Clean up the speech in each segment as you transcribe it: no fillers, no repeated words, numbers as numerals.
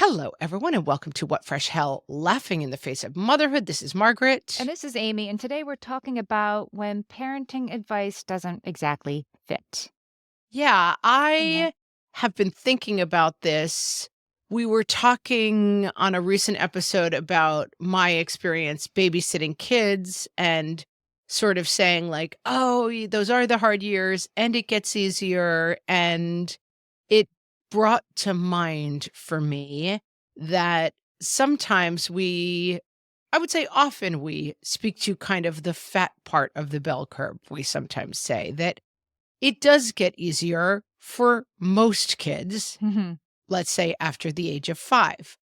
Hello, everyone, and welcome to What Fresh Hell Laughing in the Face of Motherhood. This is Margaret. And this is Amy, and today we're talking about when parenting advice doesn't exactly fit. Yeah, Yeah. I have been thinking about this. We were talking on a recent episode about my experience babysitting kids and sort of saying, like, oh, those are the hard years and it gets easier. And it brought to mind for me that sometimes I would say often we speak to kind of the fat part of the bell curve. We sometimes say that it does get easier for most kids, Mhm. let's say after the age of 5.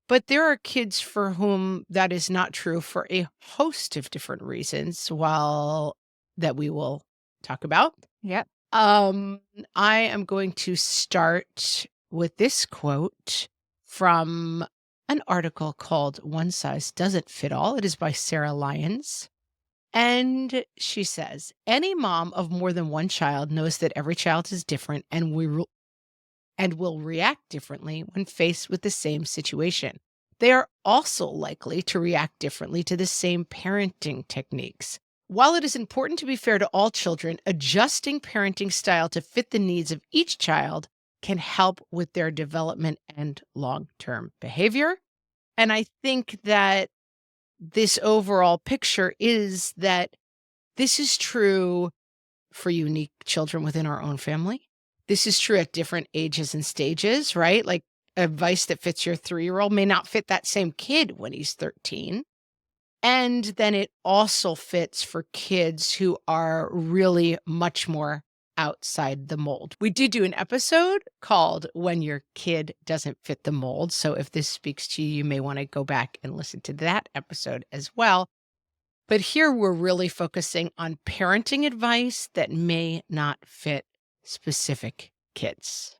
But there are kids for whom that is not true for a host of different reasons, while that we will talk about. Yep. Um, I am going to start with this quote from an article called One Size Doesn't Fit All. It is by Sarah Lyons. And she says, any mom of more than one child knows that every child is different and will react differently when faced with the same situation. They are also likely to react differently to the same parenting techniques. While it is important to be fair to all children, adjusting parenting style to fit the needs of each child can help with their development and long term behavior. And I think that this overall picture is that this is true for unique children within our own family. This is true at different ages and stages, right? Like advice that fits your 3-year-old may not fit that same kid when he's 13. And then it also fits for kids who are really much more outside the mold. We did do an episode called When Your Kid Doesn't Fit the Mold. So if this speaks to you, you may want to go back and listen to that episode as well. But here we're really focusing on parenting advice that may not fit specific kids.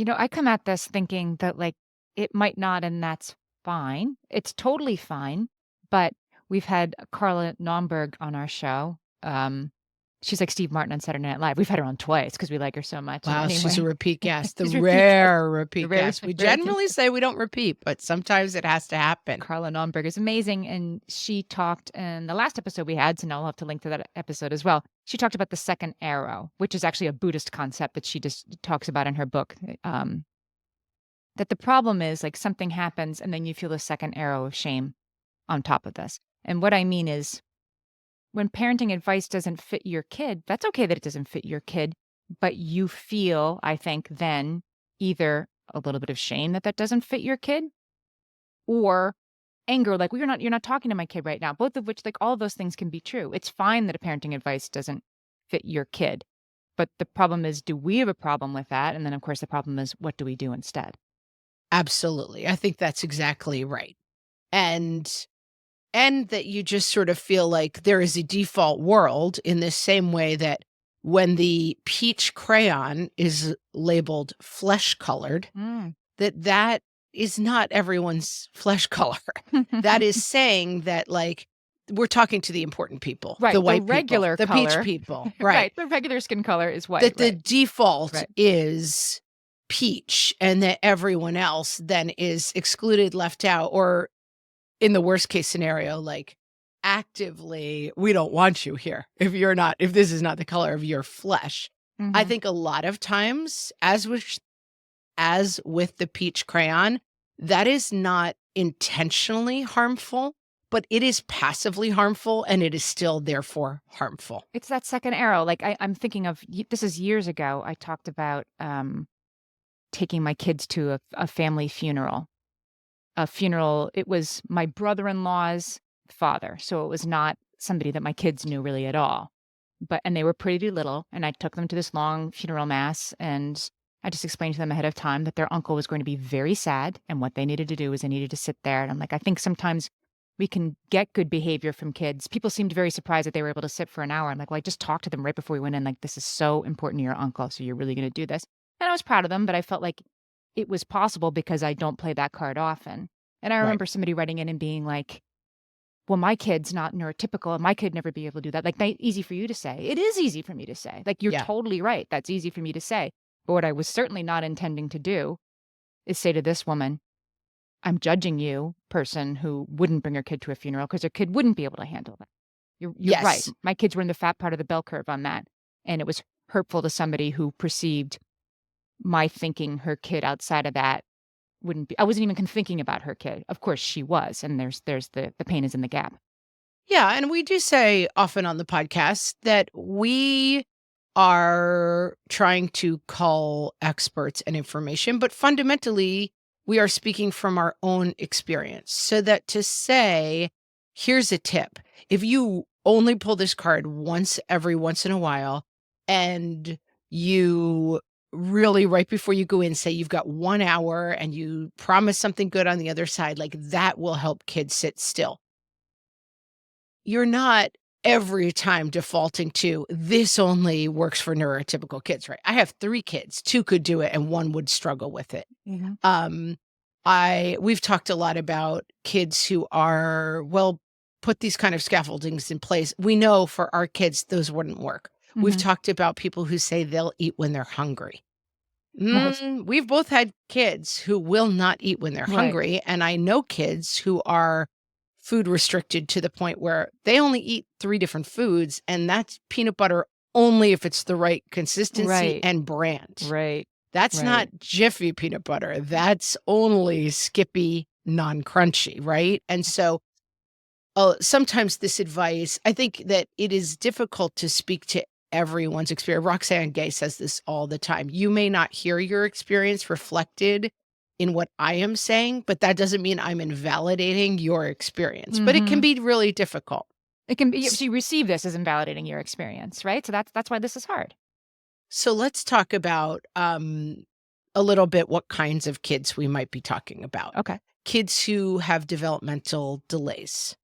I come at this thinking that, like, it might not, and that's fine. It's totally fine. But we've had Carla Naumburg on our show. She's like Steve Martin on Saturday Night Live. We've had her on twice because we like her so much. And Wow, she's a anyway, repeat guest, the she's repeat guest. rare repeat Rare, guest. We rare. generally say we don't repeat, but sometimes it has to happen. Carla Naumburg is amazing, and she talked in the last episode we had, so now I'll have to link to that episode as well. She talked about the second arrow, which is actually a Buddhist concept that she just talks about in her book. That the problem is, like, something happens and then you feel a second arrow of shame on top of this. And what I mean is, when parenting advice doesn't fit your kid, that's okay that it doesn't fit your kid, but you feel, I think, then either a little bit of shame that that doesn't fit your kid, or anger, like, "Well, you're not talking to my kid right now," both of which, like, all of those things can be true. It's fine that a parenting advice doesn't fit your kid, but the problem is, do we have a problem with that? And then, of course, the problem is, what do we do instead? Absolutely. I think that's exactly right. And and that you just sort of feel like there is a default world in the same way that when the peach crayon is labeled flesh colored, Mm. that is not everyone's flesh color. That is saying that, like, we're talking to the important people, the Right, the white people, regular the peach color. people, right? Right, the regular skin color is white, That the right, default right. is peach and that everyone else then is excluded, left out, or in the worst case scenario, like, actively, "We don't want you here if this is not the color of your flesh." I Mhm. think a lot of times, as with the peach crayon, that is not intentionally harmful, but it is passively harmful, and it is still therefore harmful. It's that second arrow, like, I'm thinking of this is years ago, I talked about, taking my kids to a family funeral. A funeral, it was my brother-in-law's father, so it was not somebody that my kids knew really at all. And they were pretty little, and I took them to this long funeral mass, and I just explained to them ahead of time that their uncle was going to be very sad, and what they needed to do is they needed to sit there, and I'm like, "I think sometimes we can get good behavior from kids." People seemed very surprised that they were able to sit for an hour. I'm like, "Well, I just talked to them right before we went in, like, this is so important to your uncle, so you're really gonna do this." And I was proud of them, but I felt like it was possible because I don't play that card often. And I Right. remember somebody writing in and being like, "Well, my kid's not neurotypical, and my kid never be able to do that." Like, easy for you to say. It is easy for me to say. Like, you're Yeah. totally right. That's easy for me to say. But what I was certainly not intending to do is say to this woman, I'm judging you, person who wouldn't bring her kid to a funeral because her kid wouldn't be able to handle that. You're right. Yes. My kids were in the fat part of the bell curve on that, and it was hurtful to somebody who perceived my thinking her kid outside of that wouldn't be. I wasn't even thinking about her kid. Of course she was, and there's the pain is in the gap. Yeah, and we do say often on the podcast that we are trying to call experts and information, but fundamentally, we are speaking from our own experience. So that to say, here's a tip. If you only pull this card every once in a while, and you really right before you go in say you've got 1 hour and you promise something good on the other side, like that will help kids sit still. You're not every time defaulting to this only works for neurotypical kids, right? I have 3 kids, 2 could do it and 1 would struggle with it. Mhm. We've talked a lot about kids who are, well, put these kind of scaffoldings in place. We know for our kids those wouldn't work. We've Mhm. talked about people who say they'll eat when they're hungry. Right. We've both had kids who will not eat when they're Right. hungry, and I know kids who are food restricted to the point where they only eat 3 different foods, and that's peanut butter only if it's the right consistency Right. and brand. Right. That's Right. not Jiffy peanut butter. That's only Skippy non-crunchy, right? And so, sometimes this advice, I think that it is difficult to speak to everyone's experience. Roxane Gay says this all the time. You may not hear your experience reflected in what I am saying, but that doesn't mean I'm invalidating your experience. But it can Mhm. be really difficult. It can be S- so you receive this as invalidating your experience, right? So that's why this is hard. So let's talk about a little bit what kinds of kids we might be talking about. Okay. Kids who have developmental delays,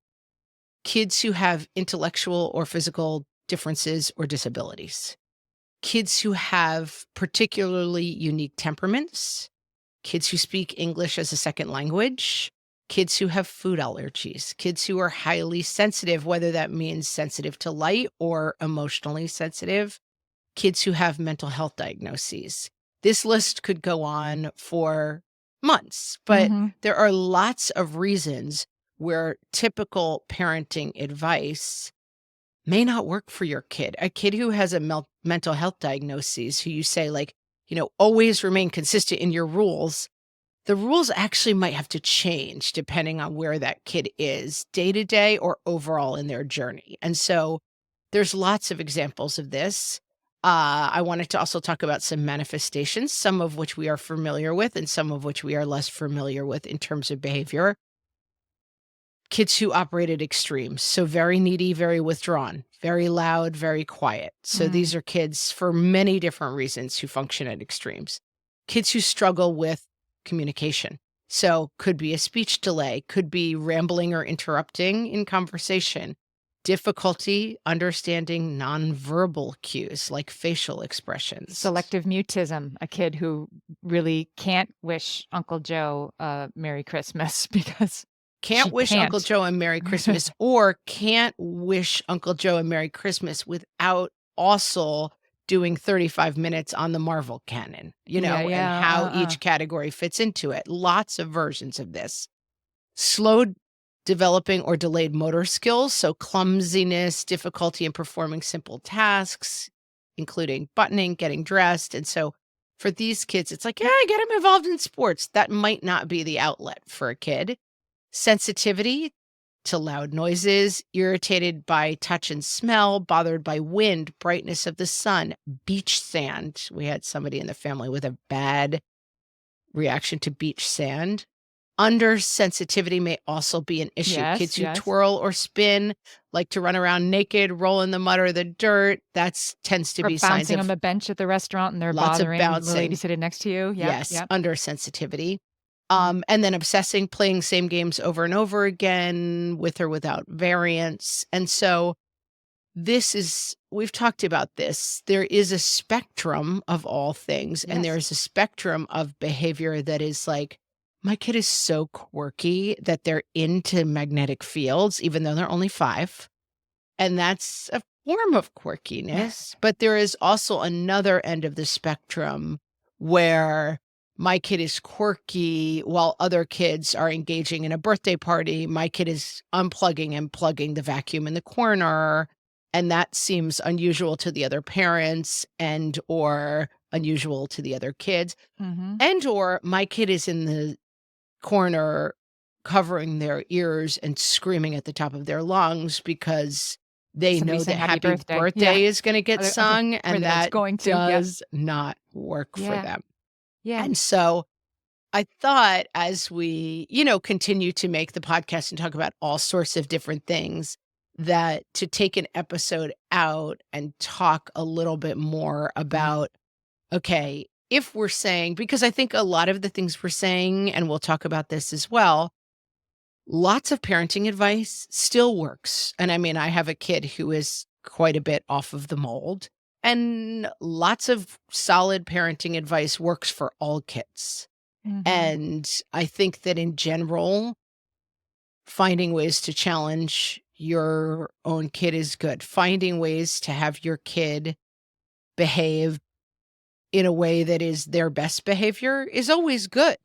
kids who have intellectual or physical differences or disabilities, kids who have particularly unique temperaments, kids who speak English as a second language, kids who have food allergies, kids who are highly sensitive, whether that means sensitive to light or emotionally sensitive, kids who have mental health diagnoses. This list could go on for months, but Mhm. there are lots of reasons where typical parenting advice may not work for your kid. A kid who has a mental health diagnosis, who you say, like, always remain consistent in your rules. The rules actually might have to change depending on where that kid is day to day or overall in their journey. And so there's lots of examples of this. I wanted to also talk about some manifestations, some of which we are familiar with and some of which we are less familiar with in terms of behavior. Kids who operate at extremes, so very needy, very withdrawn, very loud, very quiet. So Mm. these are kids for many different reasons who function at extremes. Kids who struggle with communication. So could be a speech delay, could be rambling or interrupting in conversation, difficulty understanding nonverbal cues like facial expressions. Selective mutism, a kid who really can't wish Uncle Joe a Merry Christmas because Can't she wish Uncle can't. Joe a Merry Christmas, or can't wish Uncle Joe a Merry Christmas without also doing 35 minutes on the Marvel canon, Yeah, and yeah, how each category fits into it. Lots of versions of this. Slow developing or delayed motor skills, so clumsiness, difficulty in performing simple tasks, including buttoning, getting dressed. And so for these kids, it's like, yeah, get them involved in sports. That might not be the outlet for a kid. Sensitivity to loud noises, irritated by touch and smell, bothered by wind, brightness of the sun, beach sand. We had somebody in the family with a bad reaction to beach sand. Under sensitivity may also be an issue. Yes, Kids who yes. twirl or spin, like to run around naked, roll in the mud or the dirt, that tends to Or be signs bouncing on of the bench at the restaurant and they're lots of bothering the lady bouncing. sitting next to you. Yep, Yes, yep. under sensitivity. Mhm. And then obsessing, playing same games over and over again with or without variance. And so we've talked about this. There is a spectrum of all things, and Yes. there's a spectrum of behavior that is like, my kid is so quirky that they're into magnetic fields, even though they're only 5. And that's a form of quirkiness. But there is also another end of the spectrum where my kid is quirky while other kids are engaging in a birthday party. My kid is unplugging and plugging the vacuum in the corner. And that seems unusual to the other parents and or unusual to the other kids. Mhm. And or my kid is in the corner covering their ears and screaming at the top of their lungs because they Somebody know that saying happy happy birthday. Yeah. birthday is gonna get Or sung, or and that it's that going to. Yep. does not work for Yeah. them. Yeah. And so I thought as we, continue to make the podcast and talk about all sorts of different things, that to take an episode out and talk a little bit more about, okay, if we're saying, because I think a lot of the things we're saying, and we'll talk about this as well, lots of parenting advice still works. And I mean, I have a kid who is quite a bit off of the mold, and lots of solid parenting advice works for all kids. Mhm. And I think that in general, finding ways to challenge your own kid is good. Finding ways to have your kid behave in a way that is their best behavior is always good.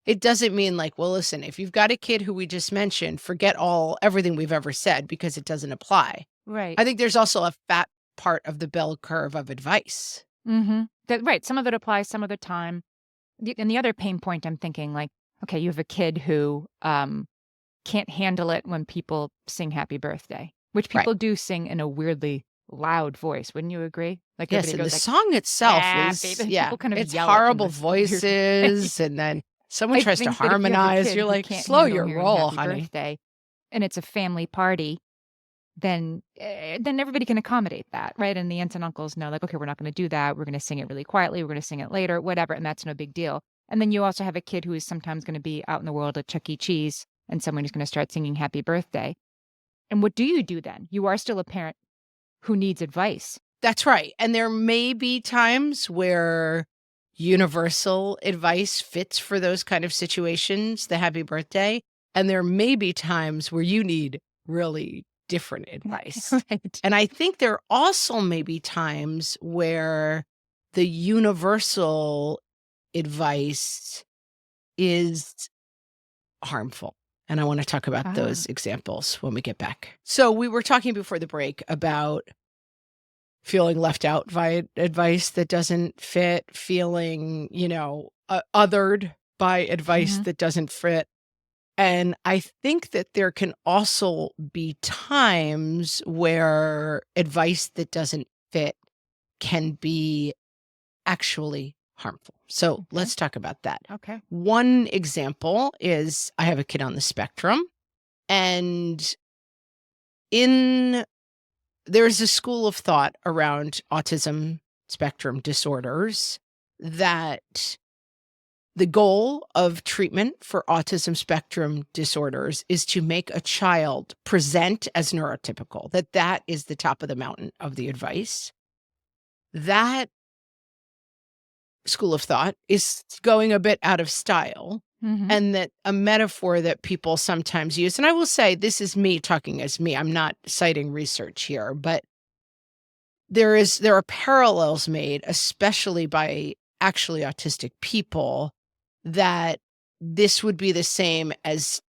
It doesn't mean like, well, listen, if you've got a kid who we just mentioned, forget everything we've ever said because it doesn't apply. Right. I think there's also a fat part of the bell curve of advice. Mhm. That right, some of it applies some of the time. And the other pain point I'm thinking, like, okay, you have a kid who, can't handle it when people sing happy birthday, which Right. people do sing in a weirdly loud voice, wouldn't you agree? Like, Yes, everybody and the goes like, song itself "Happy," is, but yeah, people kind of it's yell it in horrible this weird way. voices, and then someone I tries to think that if you have a harmonize, kid you're who like, can't "Slow handle your hearing roll, happy honey." birthday and it's a family party, then everybody can accommodate that, right? And the aunts and uncles know, like, okay, we're not going to do that. We're going to sing it really quietly. We're going to sing it later, whatever, and that's no big deal. And then you also have a kid who is sometimes going to be out in the world at Chuck E. Cheese, and someone who's going to start singing happy birthday. And what do you do then? You are still a parent who needs advice. That's right, and there may be times where universal advice fits for those kind of situations, the happy birthday, and there may be times where you need really different advice. Right. And I think there also may be times where the universal advice is harmful. And I want to talk about those Ah. examples when we get back. So we were talking before the break about feeling left out by advice that doesn't fit, feeling, othered by advice Mhm. that doesn't fit. And I think that there can also be times where advice that doesn't fit can be actually harmful. So Okay. let's talk about that. Okay. One example is I have a kid on the spectrum, and in there's a school of thought around autism spectrum disorders that the goal of treatment for autism spectrum disorders is to make a child present as neurotypical, that is the top of the mountain of the advice. That school of thought is going a bit out of style, Mhm. and that a metaphor that people sometimes use, and I will say this is me talking as me, I'm not citing research here, but there are parallels made, especially by actually autistic people, that this would be the same as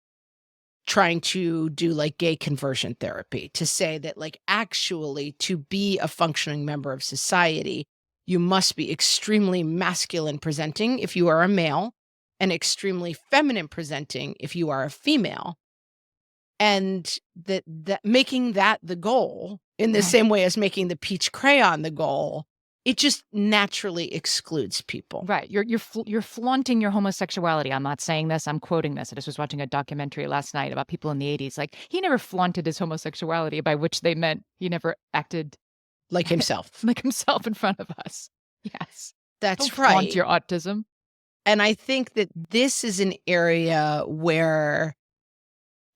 trying to do like gay conversion therapy, to say that like actually to be a functioning member of society, you must be extremely masculine presenting if you are a male and extremely feminine presenting if you are a female. And that making that the goal in the Right. same way as making the peach crayon the goal, it just naturally excludes people. Right. You're flaunting your homosexuality. I'm not saying this. I'm quoting this. I just was watching a documentary last night about people in the 80s. Like, he never flaunted his homosexuality, by which they meant he never acted Like himself. like himself in front of us. Yes. Don't That's flaunt right. your autism. And I think that this is an area where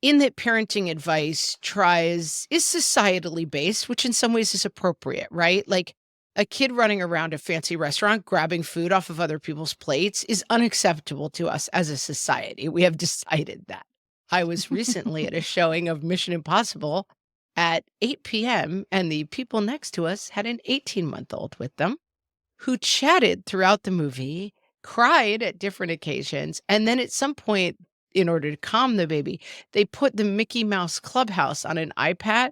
in that parenting advice is societally based, which in some ways is appropriate, right? Like a kid running around a fancy restaurant grabbing food off of other people's plates is unacceptable to us as a society. We have decided that. I was recently at a showing of Mission Impossible at 8 p.m., and the people next to us had an 18-month-old with them who chatted throughout the movie cried at different occasions, and then at some point, in order to calm the baby, they put the Mickey Mouse Clubhouse on an iPad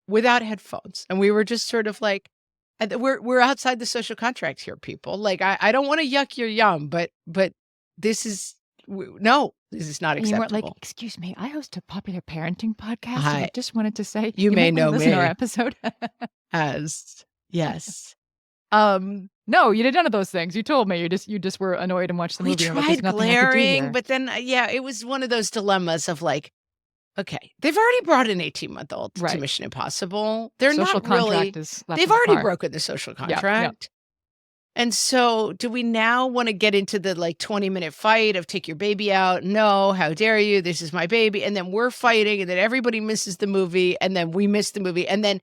without headphones, and we were just sort of like, we're outside the social contract here, people. Like, I don't wanna yuck your yum, but this is no, this is not And you weren't like, acceptable. "Excuse me, I host a popular parenting podcast, and I I just wanted to say You you may might wanna know listen to our me episode." as yes. Um No, you did none of those things. You told me. You just were annoyed and watched the We movie, and like, "There's tried nothing I could do glaring, here." but then, yeah, it was one of those dilemmas of like, okay, they've already brought an 18-month-old to Right. Mission Impossible. They're Social not really contract is left they've in the already car. broken the social Yep, yep. contract. And so do we now wanna get into the, like, 20-minute fight of take your baby out? No, how dare you? This is my baby. And then we're fighting, and then everybody misses the movie, and then we miss the movie. And then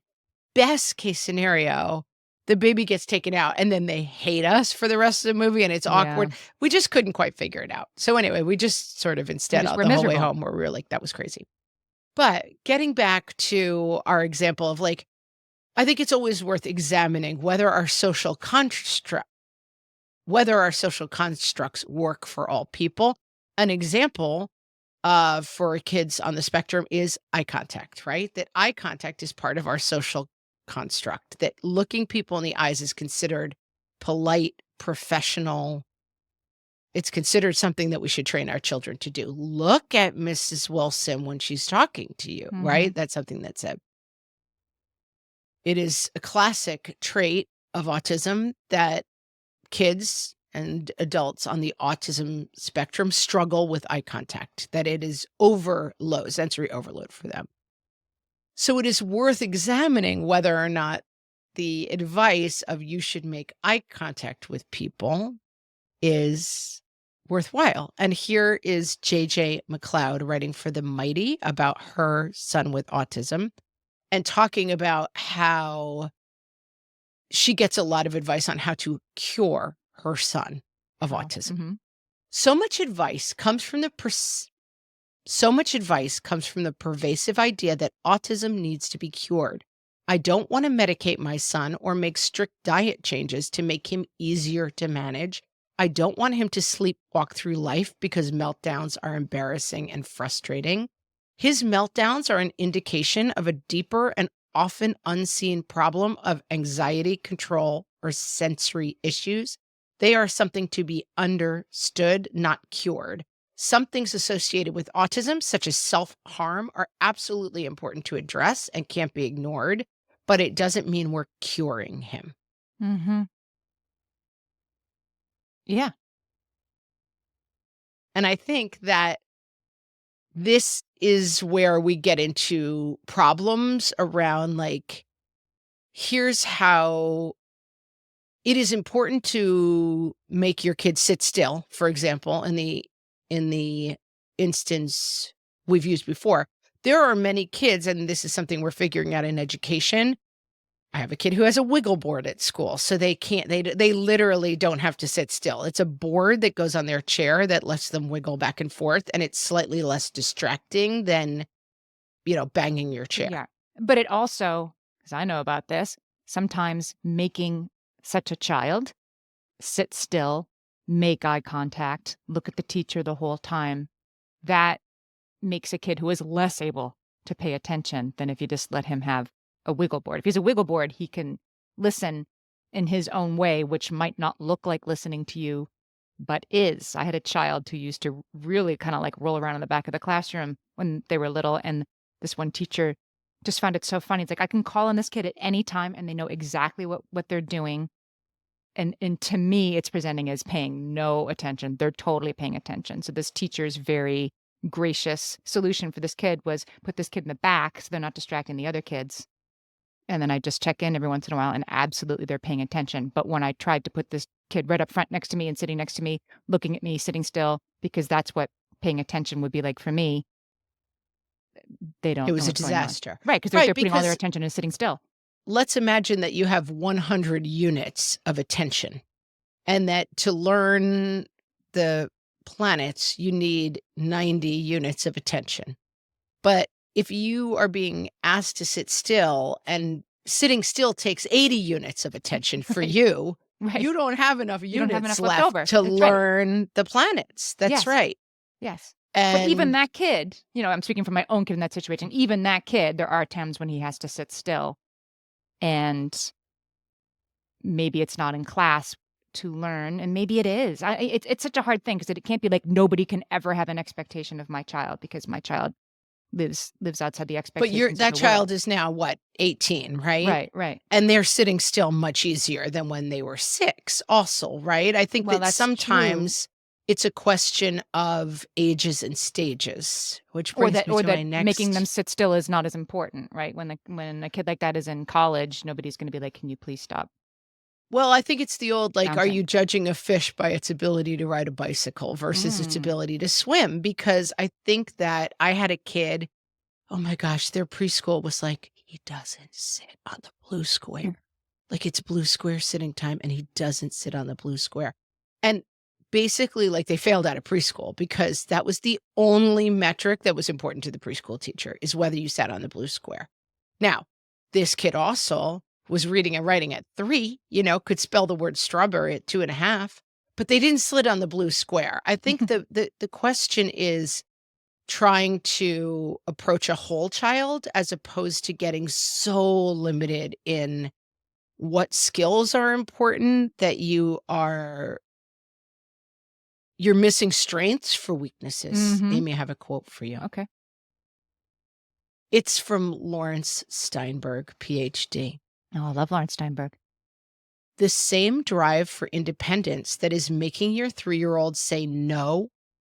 best case scenario, the baby gets taken out, and then they hate us for the rest of the movie, and it's Yeah. awkward. We just couldn't quite figure it out. So anyway, we just sort of You instead just were the whole way miserable. home where we were like, "That was crazy." But getting back to our example of, like, I think it's always worth examining whether our social constructs work for all people. An example for kids on the spectrum is eye contact, right? That eye contact is part of our social construct, that looking people in the eyes is considered polite, professional. It's considered something that we should train our children to do. Look at Mrs. Wilson when she's talking to you, Mhm. right? That's something that's said. It is a classic trait of autism that kids and adults on the autism spectrum struggle with eye contact, that it is sensory overload for them. So it is worth examining whether or not the advice of you should make eye contact with people is worthwhile. And here is JJ McLeod writing for The Mighty about her son with autism and talking about how she gets a lot of advice on how to cure her son of Oh, autism. mhm. So much advice comes from so much advice comes from the pervasive idea that autism needs to be cured. I don't want to medicate my son or make strict diet changes to make him easier to manage. I don't want him to sleepwalk through life because meltdowns are embarrassing and frustrating. His meltdowns are an indication of a deeper and often unseen problem of anxiety control or sensory issues. They are something to be understood, not cured. Some things associated with autism, such as self-harm, are absolutely important to address and can't be ignored, but it doesn't mean we're curing him. Mhm. Yeah. And I think that this is where we get into problems around, like, here's how it is important to make your kids sit still, for example, in the instance we've used before. There are many kids, and this is something we're figuring out in education. I have a kid who has a wiggle board at school, so they can't they literally don't have to sit still. It's a board that goes on their chair that lets them wiggle back and forth, and it's slightly less distracting than, banging your chair. Yeah. But it also, because I know about this, sometimes making such a child sit still, make eye contact, look at the teacher the whole time, that makes a kid who is less able to pay attention than if you just let him have a wiggle board. If he's a wiggle board, he can listen in his own way, which might not look like listening to you, but is. I had a child who used to really kind of like roll around in the back of the classroom when they were little. And this one teacher just found it so funny. It's like, I can call on this kid at any time and they know exactly what they're doing. And to me, it's presenting as paying no attention. They're totally paying attention. So this teacher's very gracious solution for this kid was put this kid in the back so they're not distracting the other kids. And then I just check in every once in a while and absolutely they're paying attention. But when I tried to put this kid right up front next to me and sitting next to me, looking at me, sitting still, because that's what paying attention would be like for me, they It don't know was a what's going on. disaster. Right, because Right, they're putting all their because attention in sitting still. let's imagine that you have 100 units of attention, and that to learn the planets, you need 90 units of attention. But if you are being asked to sit still, and sitting still takes 80 units of attention for Right. you, Right. you don't have enough You don't have units enough left left over. to That's right. learn the planets. That's Yes. right. Yes. But even And that kid, I'm speaking for my own kid in that situation. Even that kid, there are times when he has to sit still, and maybe it's not in class to learn, and maybe it is. It's such a hard thing because it can't be like nobody can ever have an expectation of my child because my child lives outside the but expectations of that the world. child is now what, 18, right? Right, right. And they're sitting still much easier than when they were 6 also, right? I think Well, that that's true. sometimes it's a question of ages and stages, which Or brings that me or to my that making them next. sit still is not as important, right? When a kid like that is in college, nobody's gonna be like, "Can you please stop Well, I think it's the old, like, are bouncing?" you judging a fish by its ability to ride a bicycle versus its Mm. ability to swim? Because I think that I had a kid, oh my gosh, their preschool was like, he doesn't sit on the blue square. Like, it's blue square sitting time, and he doesn't sit on the blue square. And basically, like, they failed out of preschool because that was the only metric that was important to the preschool teacher, is whether you sat on the blue square. Now, this kid also was reading and writing at 3, could spell the word strawberry at 2.5, but they didn't sit on the blue square. I think the question is trying to approach a whole child as opposed to getting so limited in what skills are important that you're missing strengths for weaknesses. Mhm. Amy, I have a quote for you. Okay. It's from Lawrence Steinberg, PhD. Oh, I love Lawrence Steinberg. The same drive for independence that is making your 3-year-old say no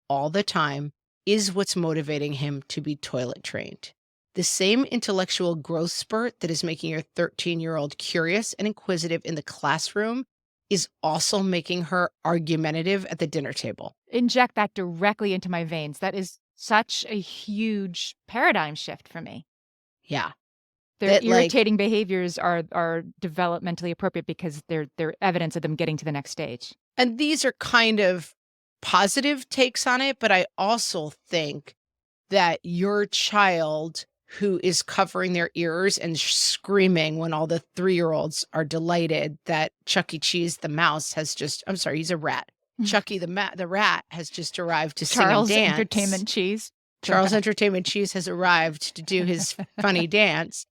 all the time is what's motivating him to be toilet trained. The same intellectual growth spurt that is making your 13-year-old curious and inquisitive in the classroom is also making her argumentative at the dinner table. Inject that directly into my veins. That is such a huge paradigm shift for me. Yeah. Their That, like, irritating behaviors are developmentally appropriate because they're evidence of them getting to the next stage. and these are kind of positive takes on it, but I also think that your child who is covering their ears and screaming when all the 3-year-olds are delighted that Chuck E. Cheese the mouse has just, I'm sorry, he's a rat. Chucky the rat has just arrived to sing and Charles dance. Entertainment Cheese. The Charles rat. Entertainment Cheese has arrived to do his funny dance.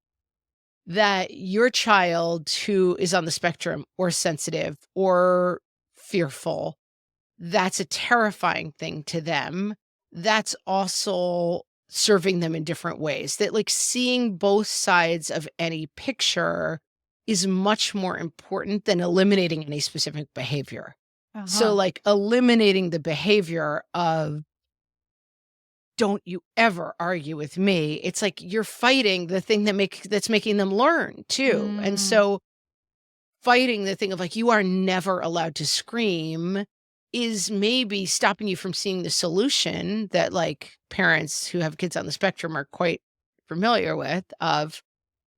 That your child who is on the spectrum or sensitive or fearful, that's a terrifying thing to them. That's also serving them in different ways. That, like, seeing both sides of any picture is much more important than eliminating any specific behavior. So, Uh-huh. like, eliminating the behavior of don't you ever argue with me. It's like you're fighting the thing that's making them learn too. And Mm. so fighting the thing of, like, you are never allowed to scream is maybe stopping you from seeing the solution that, like, parents who have kids on the spectrum are quite familiar with of,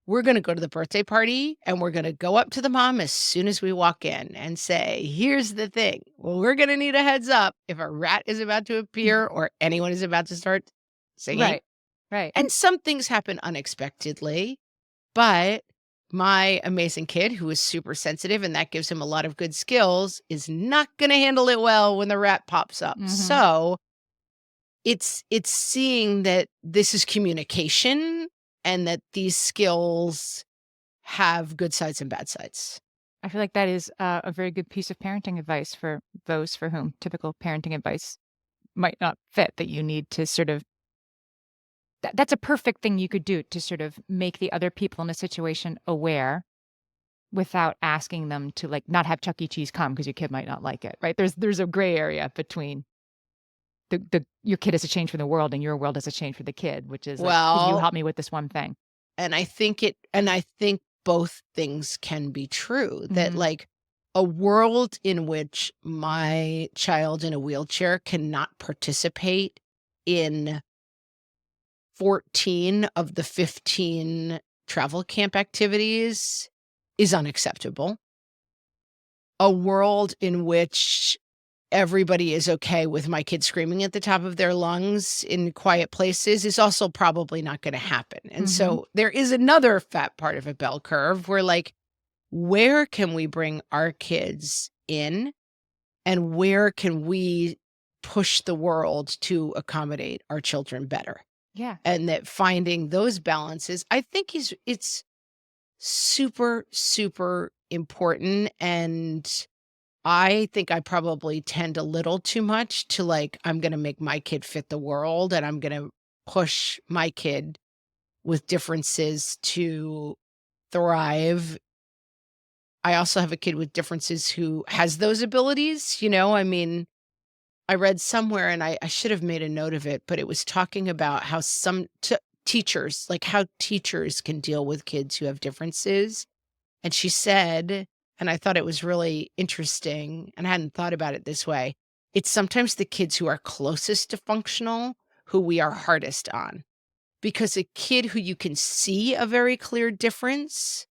we're going to go to the birthday party and we're going to go up to the mom as soon as we walk in and say, here's the thing. Well, we're going to need a heads up if a rat is about to appear or anyone is about to start singing. Right. Right. And some things happen unexpectedly, but my amazing kid who is super sensitive and that gives him a lot of good skills is not going to handle it well when the rat pops up. Mhm. So it's seeing that this is communication and that these skills have good sides and bad sides. I feel like that is a very good piece of parenting advice for those for whom typical parenting advice might not fit, that you need to sort of that's a perfect thing you could do to sort of make the other people in a situation aware without asking them to, like, not have Chuck E. Cheese come because your kid might not like it, right? There's a gray area between the your kid has a change for the world and your world has a change for the kid, which is like, "Can you Well, help me with this one thing?" and I think both things can be true, that, Mhm. like, a world in which my child in a wheelchair cannot participate in 14 of the 15 travel camp activities is unacceptable. A world in which everybody is okay with my kid screaming at the top of their lungs in quiet places is also probably not gonna happen. And Mhm. so there is another fat part of a bell curve where, like, where can we bring our kids in and where can we push the world to accommodate our children better? Yeah. And that finding those balances, I think it's super, super important. And I think I probably tend a little too much to like, I'm going to make my kid fit the world and I'm going to push my kid with differences to thrive. I also have a kid with differences who has those abilities, I mean, I read somewhere and I should have made a note of it, but it was talking about how some teachers, like how teachers can deal with kids who have differences. And she said, and I thought it was really interesting, and I hadn't thought about it this way. It's sometimes the kids who are closest to functional who we are hardest on. Because a kid who you can see a very clear difference,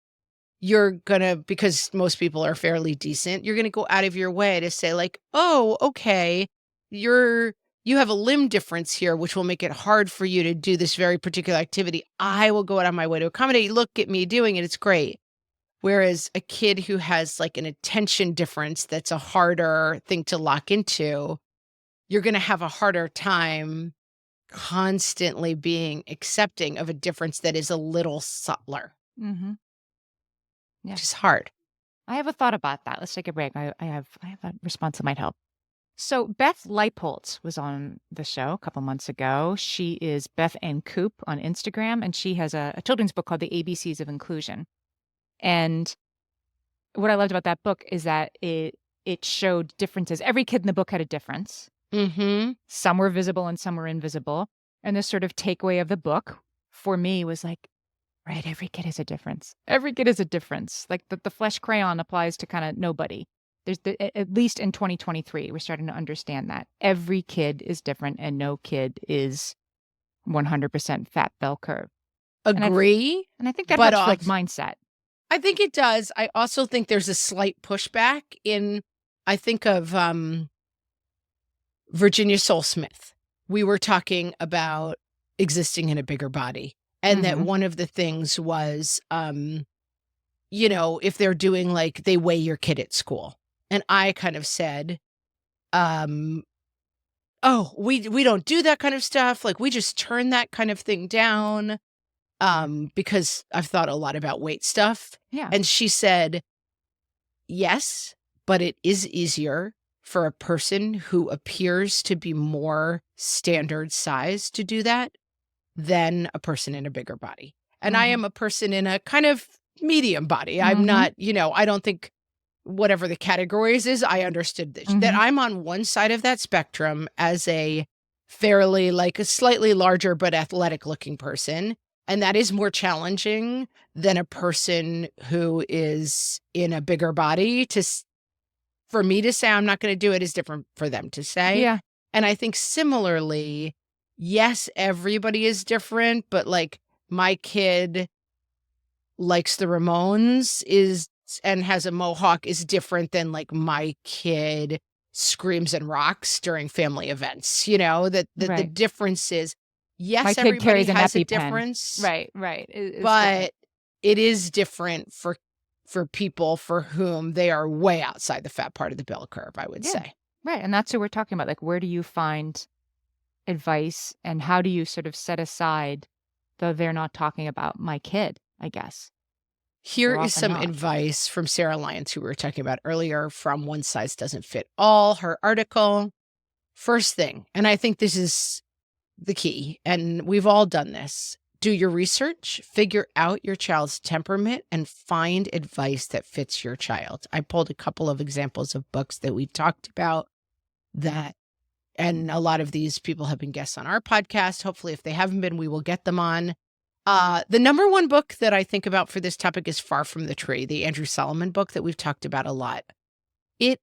you're gonna, because most people are fairly decent, you're gonna go out of your way to say like, "Oh, okay, you're you have a limb difference here, which will make it hard for you to do this very particular activity. I will go out of my way to accommodate. Look at me doing it. It's great." Whereas a kid who has like an attention difference that's a harder thing to lock into, you're gonna have a harder time constantly being accepting of a difference that is a little subtler, Mhm. Yeah. which is hard. I have a thought about that. Let's take a break. I have a response that might help. So Beth Leipold was on the show a couple months ago. She is Beth Ann Coop on Instagram, and she has a children's book called The ABCs of Inclusion. And what I loved about that book is that it showed differences. Every kid in the book had a difference. Mhm. Some were visible and some were invisible. And the sort of takeaway of the book for me was like, right, every kid has a difference. Every kid has a difference. Like the flesh crayon applies to kind of nobody. At least in 2023, we're starting to understand that every kid is different and no kid is 100% fat bell curve. And Agree, I think that but helps for like off mindset. I think it does. I also think there's a slight pushback in I think of, Virginia Soul Smith. We were talking about existing in a bigger body, and that Mhm. one of the things was, if they're doing like they weigh your kid at school. And I kind of said, um, "Oh, we don't do that kind of stuff. Like we just turn that kind of thing down." Because I've thought a lot about weight stuff. Yeah. And she said, "Yes, but it is easier for a person who appears to be more standard size to do that than a person in a bigger body." And I Mhm. am a person in a kind of medium body. I'm Mhm. not, I don't think whatever the categories is, I understood this, that Mhm. I'm on one side of that spectrum as a fairly like a slightly larger but athletic looking person. And that is more challenging than a person who is in a bigger body for me to say I'm not going to do it is different for them to say. Yeah. And I think similarly, yes, everybody is different, but like my kid likes the Ramones is and has a mohawk is different than like my kid screams and rocks during family events, that the Right. difference is, My yes, kid everybody carries an has a EpiPen. difference, Right, right. It's different. but it is different for people for whom they are way outside the fat part of the bell curve, I would Yeah. say. Right, and that's what we're talking about, like, where do you find advice, and how do you sort of set aside the "they're not talking about my kid," I guess? Here They're is often some not. advice from Sarah Lyons, who we were talking about earlier, from One Size Doesn't Fit All, her article. First thing, and I think this is the key, and we've all done this. Do your research, figure out your child's temperament, and find advice that fits your child. I pulled a couple of examples of books that we've talked about that, and a lot of these people have been guests on our podcast. Hopefully, if they haven't been, we will get them on. The number one book that I think about for this topic is Far From the Tree, the Andrew Solomon book that we've talked about a lot. It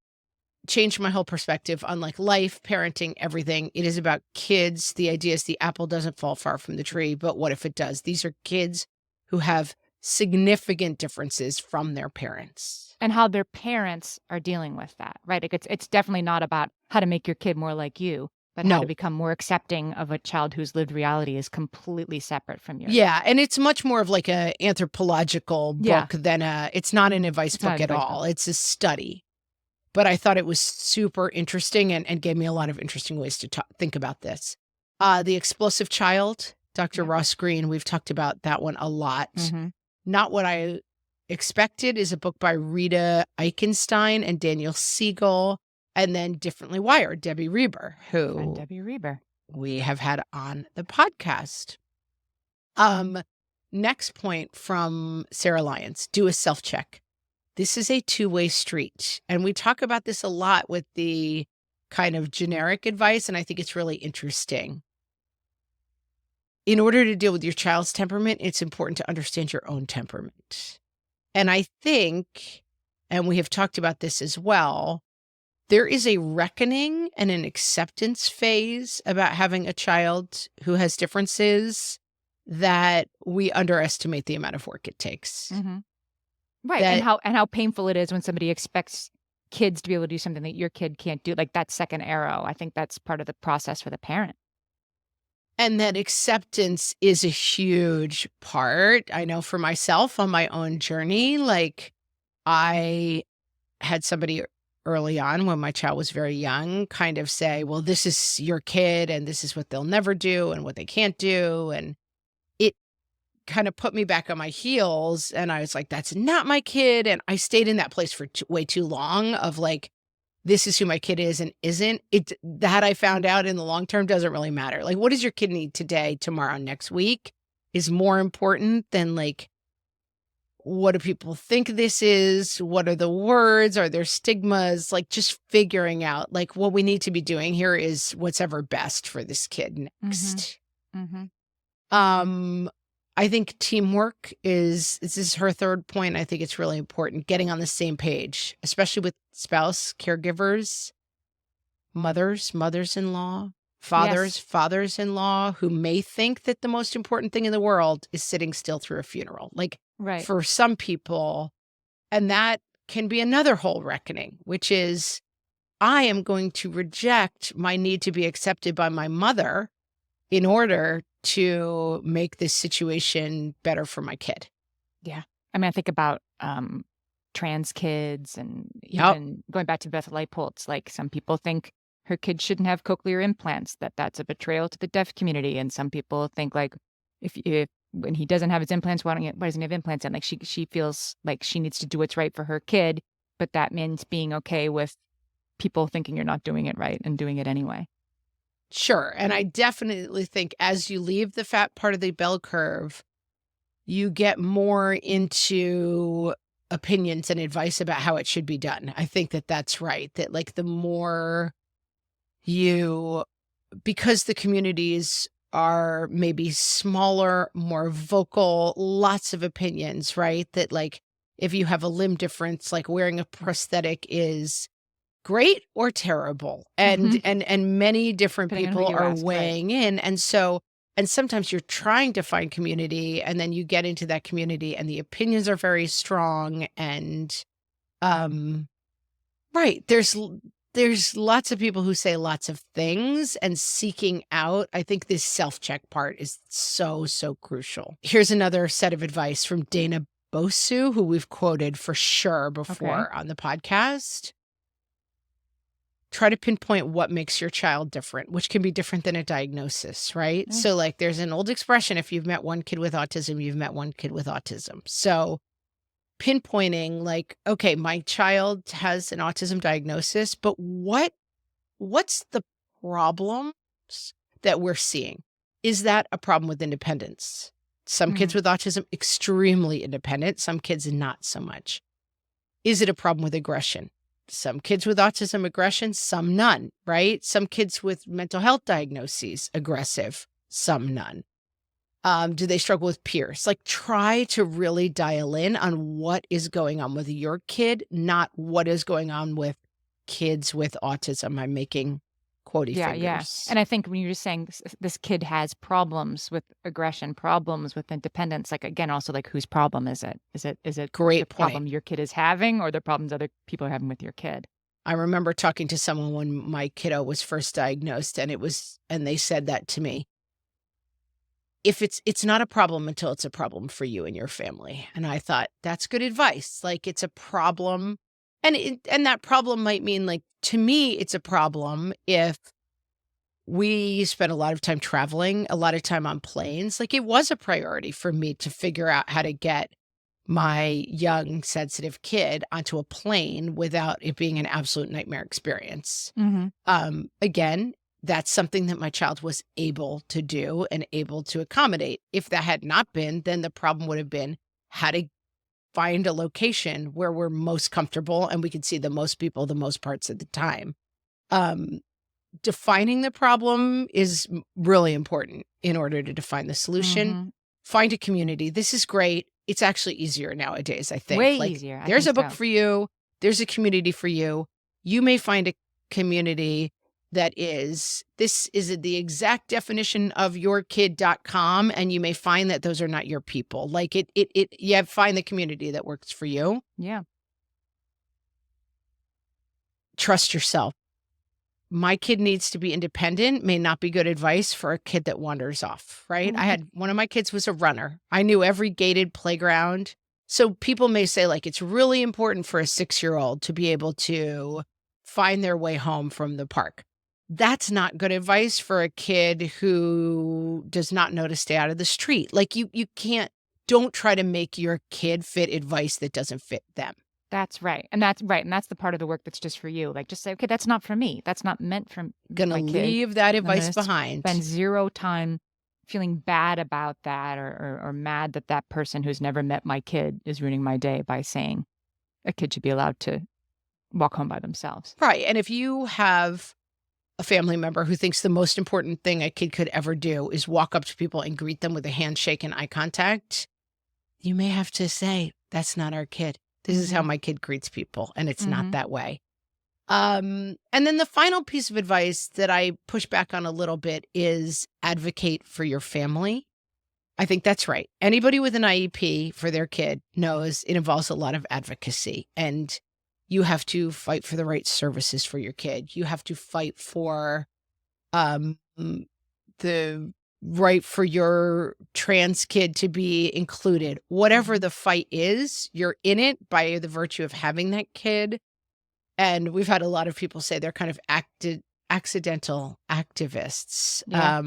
changed my whole perspective on like life, parenting, everything. It is about kids. The idea is the apple doesn't fall far from the tree, but what if it does? These are kids who have significant differences from their parents. And how their parents are dealing with that, right? Like, it's definitely not about how to make your kid more like you. But how to No. become more accepting of a child whose lived reality is completely separate from yours. Yeah, and it's much more of like a anthropological Yeah. book than it's not an Mhm. advice It's not book an at advice book. all. It's a study. But I thought it was super interesting and gave me a lot of interesting ways to think about this. The Explosive Child, Dr. Yep. Ross Greene, we've talked about that one a lot. Mhm. Not What I Expected is a book by Rita Eichenstein and Daniel Siegel, and then Differently Wired, Debbie Reber, Friend who Debbie Reber. we have had on the podcast. Next point from Sarah Lyons, do a self-check. This is a two-way street, and we talk about this a lot with the kind of generic advice, and I think it's really interesting. In order to deal with your child's temperament, it's important to understand your own temperament. And I think, and we have talked about this as well, there is a reckoning and an acceptance phase about having a child who has differences that we underestimate the amount of work it takes. Mhm. Right, and That how painful it is when somebody expects kids to be able to do something that your kid can't do, like that second arrow. I think that's part of the process for the parent. And that acceptance is a huge part. I know for myself on my own journey, like I had somebody early on when my child was very young kind of say, well, this is your kid and this is what they'll never do and what they can't do. And it kind of put me back on my heels. And I was like, that's not my kid. And I stayed in that place for way too long of like, this is who my kid is and isn't. It that I found out in the long term doesn't really matter. Like, what does your kid need today, tomorrow, next week is more important than like, what do people think this is? What are the words? Are there stigmas? Like just figuring out like what we need to be doing here is what's ever best for this kid Mhm. next. Mhm. Um, I think teamwork is this is her third point. I think it's really important getting on the same page, especially with spouse, caregivers, mothers-in-law, Yes. fathers-in-law who may think that the most important thing in the world is sitting still through a funeral. Like Right. for some people, and that can be another whole reckoning, which is I am going to reject my need to be accepted by my mother in order to make this situation better for my kid. Yeah. I mean, I think about, trans kids and Yep. even going back to Beth Leipold's, like, some people think her kid shouldn't have cochlear implants, that that's a betrayal to the deaf community, and some people think, like, if when he doesn't have his implants, why doesn't he have implants in? Like, she feels like she needs to do what's right for her kid, but that means being okay with people thinking you're not doing it right and doing it anyway. Sure. And I definitely think as you leave the fat part of the bell curve, you get more into opinions and advice about how it should be done. I think that that's right. That like the more you, because the communities are maybe smaller, more vocal, lots of opinions, right? That like if you have a limb difference, like wearing a prosthetic is great or terrible. And Mhm. and many different Depending on who people you are ask, right. weighing in. And so and sometimes you're trying to find community and then you get into that community and the opinions are very strong and um right, there's lots of people who say lots of things and seeking out. I think this self-check part is so crucial. Here's another set of advice from Dana Bosu, who we've quoted for sure Okay. before on the podcast. Try to pinpoint what makes your child different, which can be different than a diagnosis, right? Mm. So, like, there's an old expression if you've met one kid with autism, you've met one kid with autism. So, pinpointing, like, okay, my child has an autism diagnosis, but what's the problems that we're seeing? Is that a problem with independence? Some kids Mhm. with autism, extremely independent, some kids, not so much. Is it a problem with aggression? Some kids with autism, aggression, some none, right? Some kids with mental health diagnoses, aggressive, some none. Do they struggle with peers? Like, try to really dial in on what is going on with your kid, not what is going on with kids with autism. I'm making quotey Yeah, yeah. fingers. And I think when you're just saying this kid has problems with aggression, problems with independence, like again, also like whose problem is it? Is it the Great point. problem your kid is having or the problems other people are having with your kid? I remember talking to someone when my kiddo was first diagnosed, and they said that to me. If it's not a problem until it's a problem for you and your family. And I thought, that's good advice. Like, it's a problem. And that problem might mean, like, to me, it's a problem if we spent a lot of time traveling, a lot of time on planes. Like, it was a priority for me to figure out how to get my young, sensitive kid onto a plane without it being an absolute nightmare experience. Mhm. Again, that's something that my child was able to do and able to accommodate. If that had not been, then the problem would have been how to find a location where we're most comfortable and we could see the most people the most parts of the time. Um, Defining the problem is really important in order to define the solution. Mhm. Find a community. This is great. It's actually easier nowadays, I think. Way Like, easier. I there's think a book so. for you. There's a community for you. You may find a community that this is the exact definition of yourkid.com, and you may find that those are not your people. Like, find the community that works for you. Yeah. Trust yourself. My kid needs to be independent may not be good advice for a kid that wanders off, right? I had one of my kids was a runner. I knew every gated playground. So people may say, like, it's really important for a 6-year-old to be able to find their way home from the park. That's not good advice for a kid who does not know to stay out of the street. Like, you can't, don't try to make your kid fit advice that doesn't fit them. That's right. And that's right. And that's the part of the work that's just for you. Like, just say, okay, that's not for me. That's not meant for Gonna my kid. leave that I'm advice gonna behind. spend zero time feeling bad about that or mad that that person who's never met my kid is ruining my day by saying a kid should be allowed to walk home by themselves. Right. And if you have a family member who thinks the most important thing a kid could ever do is walk up to people and greet them with a handshake and eye contact, you may have to say, that's not our kid. This is how my kid greets people, and it's not that way. And then the final piece of advice that I push back on a little bit is advocate for your family. I think that's right. Anybody with an IEP for their kid knows it involves a lot of advocacy, and you have to fight for the right services for your kid. You have to fight for the right for your trans kid to be included. Whatever the fight is, you're in it by the virtue of having that kid. And we've had a lot of people say they're kind of accidental activists. Yeah.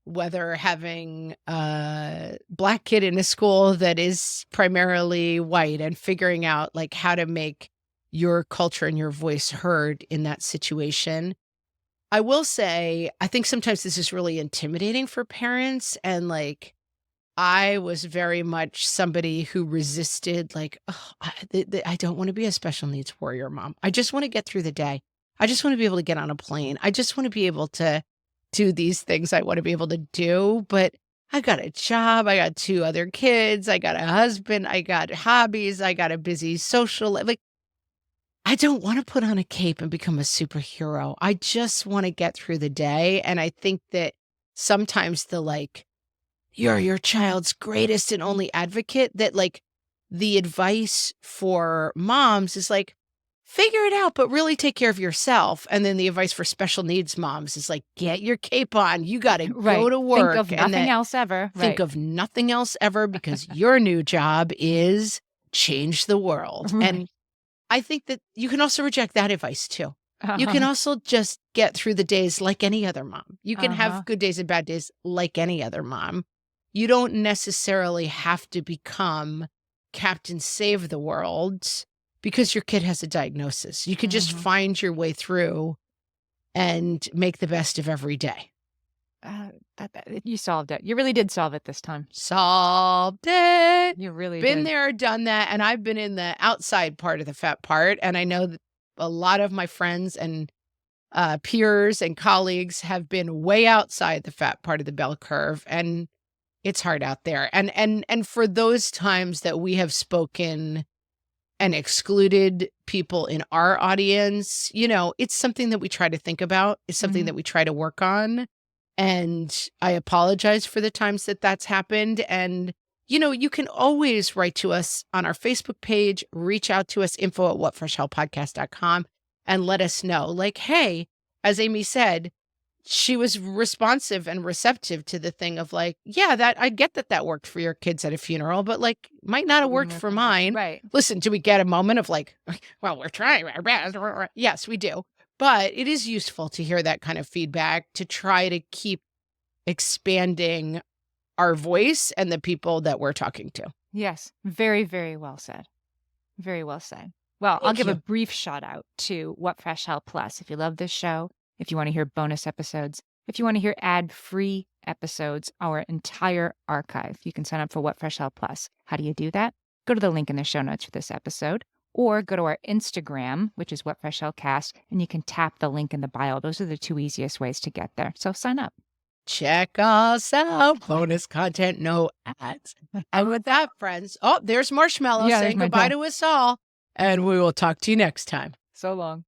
Whether having a Black kid in a school that is primarily white and figuring out, like, how to make your culture and your voice heard in that situation. I will say, I think sometimes this is really intimidating for parents. And, like, I was very much somebody who resisted, like, "Ugh, I don't want to be a special needs warrior mom. I just want to get through the day. I just want to be able to get on a plane. I just want to be able to do these things I want to be able to do. But I got a job. I got 2 other kids. I got a husband. I got hobbies. I got a busy social life. Like, I don't want to put on a cape and become a superhero. I just want to get through the day." And I think that sometimes the, like, you're your child's greatest and only advocate, that, like, the advice for moms is like, figure it out, but really take care of yourself. And then the advice for special needs moms is like, get your cape on. You got to Right. go to work. Think of and nothing else ever. think Right. of nothing else ever, because your new job is change the world. Right. And I think that you can also reject that advice too. You can also just get through the days like any other mom. You can have good days and bad days like any other mom. You don't necessarily have to become Captain Save the World because your kid has a diagnosis. You could just find your way through and make the best of every day. You solved it. You really did solve it this time. Solved it. You really Been did. there, done that. And I've been in the outside part of the fat part. And I know that a lot of my friends and peers and colleagues have been way outside the fat part of the bell curve. And it's hard out there. And for those times that we have spoken and excluded people in our audience, it's something that we try to think about. It's something that we try to work on. And I apologize for the times that that's happened. And, you can always write to us on our Facebook page, reach out to us, info@whatfreshhellpodcast.com. and let us know. Like, hey, as Amy said, she was responsive and receptive to the thing of like, yeah, that I get that worked for your kids at a funeral, but like might not have worked for mine. Right. Listen, do we get a moment of like, well, we're trying our best? Yes, we do. But it is useful to hear that kind of feedback to try to keep expanding our voice and the people that we're talking to. Yes. Very, very well said. Very well said. Well, I'll Thank give a you. brief shout out to What Fresh Hell Plus. If you love this show, if you want to hear bonus episodes, if you want to hear ad-free episodes, our entire archive, you can sign up for What Fresh Hell Plus. How do you do that? Go to the link in the show notes for this episode, or go to our Instagram, which is What Fresh Hell Cast, and you can tap the link in the bio. Those are the two easiest ways to get there. So sign up. Check us out. Bonus content, no ads. And with that, friends, oh, there's Marshmallow Yeah, saying there's my goodbye dog. to us all. And we will talk to you next time. So long.